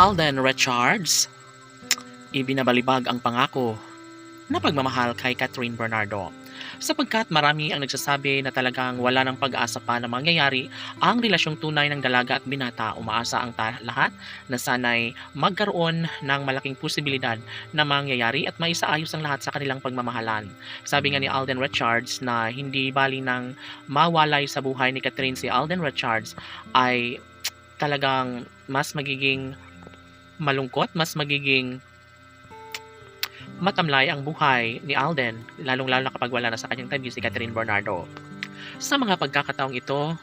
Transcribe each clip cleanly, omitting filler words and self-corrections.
Alden Richards, ibinabalibag ang pangako na pagmamahal kay Catherine Bernardo. Sapagkat marami ang nagsasabi na talagang wala ng pag-asa pa na mangyayari ang relasyong tunay ng dalaga at binata, umaasa ang lahat na sana'y magkaroon ng malaking posibilidad na mangyayari at maisaayos ang lahat sa kanilang pagmamahalan. Sabi nga ni Alden Richards na hindi bali nang mawalay sa buhay ni Catherine si Alden Richards ay talagang mas magiging malungkot, mas magiging matamlay ang buhay ni Alden, lalong-lalo na kapag wala na sa kanyang tabi si Catherine Bernardo. Sa mga pagkakataong ito,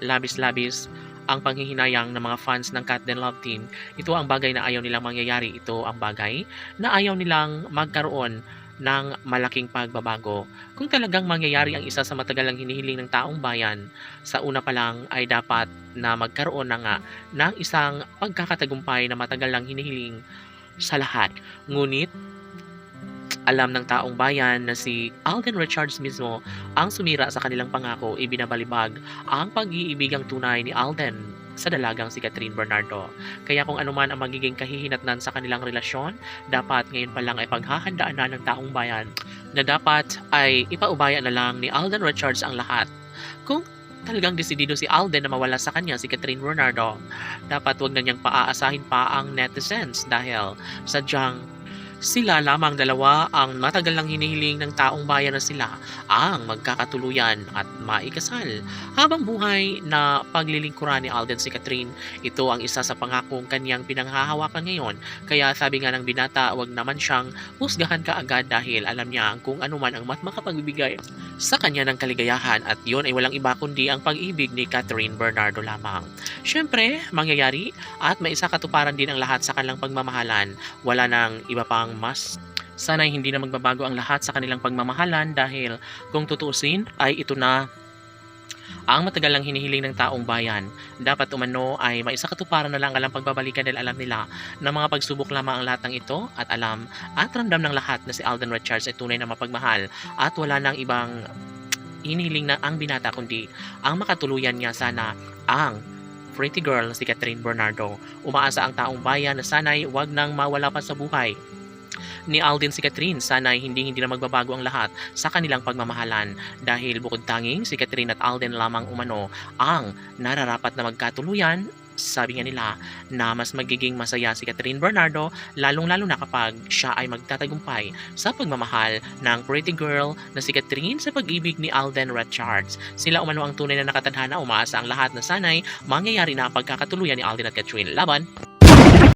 labis-labis ang panghihinayang ng mga fans ng Cat Den Love Team. Ito ang bagay na ayaw nilang mangyayari. Ito ang bagay na ayaw nilang magkaroon ng malaking pagbabago. Kung talagang mangyayari ang isa sa matagalang hinihiling ng taong bayan, sa una pa lang ay dapat na magkaroon na nga ng isang pagkakatagumpay na matagal lang hinihiling sa lahat. Ngunit alam ng taong bayan na si Alden Richards mismo ang sumira sa kanilang pangako, ibinabalibag ang pag-iibigang tunay ni Alden sa dalagang si Catherine Bernardo. Kaya kung anuman ang magiging kahihinatnan sa kanilang relasyon, dapat ngayon pa lang ay paghahandaan na ng taong bayan na dapat ay ipaubaya na lang ni Alden Richards ang lahat. Kung talagang desidido si Alden na mawala sa kanya si Catherine Bernardo, dapat wag na niyang paaasahin pa ang netizens dahil sadyang sila lamang dalawa ang matagal lang hinihiling ng taong bayan na sila ang magkakatuluyan at maikasal. Habang buhay na paglilingkuran ni Alden si Catherine, ito ang isa sa pangakong kanyang pinanghahawakan ngayon. Kaya sabi nga ng binata, wag naman siyang husgahan kaagad dahil alam niya kung ano man ang makapagbibigay sa kanya ng kaligayahan at yun ay walang iba kundi ang pag-ibig ni Catherine Bernardo lamang. Syempre, mangyayari at maisakatuparan din ang lahat sa kanilang pagmamahalan. Wala nang iba pang mas sana'y hindi na magbabago ang lahat sa kanilang pagmamahalan dahil kung tutuusin ay ito na ang matagal lang hinihiling ng taong bayan. Dapat umano ay maisakatuparan na lang alang pagbabalikan dahil alam nila na mga pagsubok lamang ang lahat ng ito at alam at ramdam ng lahat na si Alden Richards ay tunay na mapagmahal at wala nang ibang hinihiling na ang binata kundi ang makatuluyan niya sana ang pretty girl na si Catherine Bernardo. Umaasa ang taong bayan na sana'y wag nang mawala pa sa buhay ni Alden si Catherine. Sana'y hindi na magbabago ang lahat sa kanilang pagmamahalan dahil bukod tanging si Catherine at Alden lamang umano ang nararapat na magkatuluyan. Sabi nga nila na mas magiging masaya si Catherine Bernardo lalong-lalo na kapag siya ay magtatagumpay sa pagmamahal ng pretty girl na si Catherine sa pag-ibig ni Alden Richards. Sila umano ang tunay na nakatadhana. Umaasa ang lahat na sana'y mangyayari na ang pagkakatuluyan ni Alden at Catherine. Laban!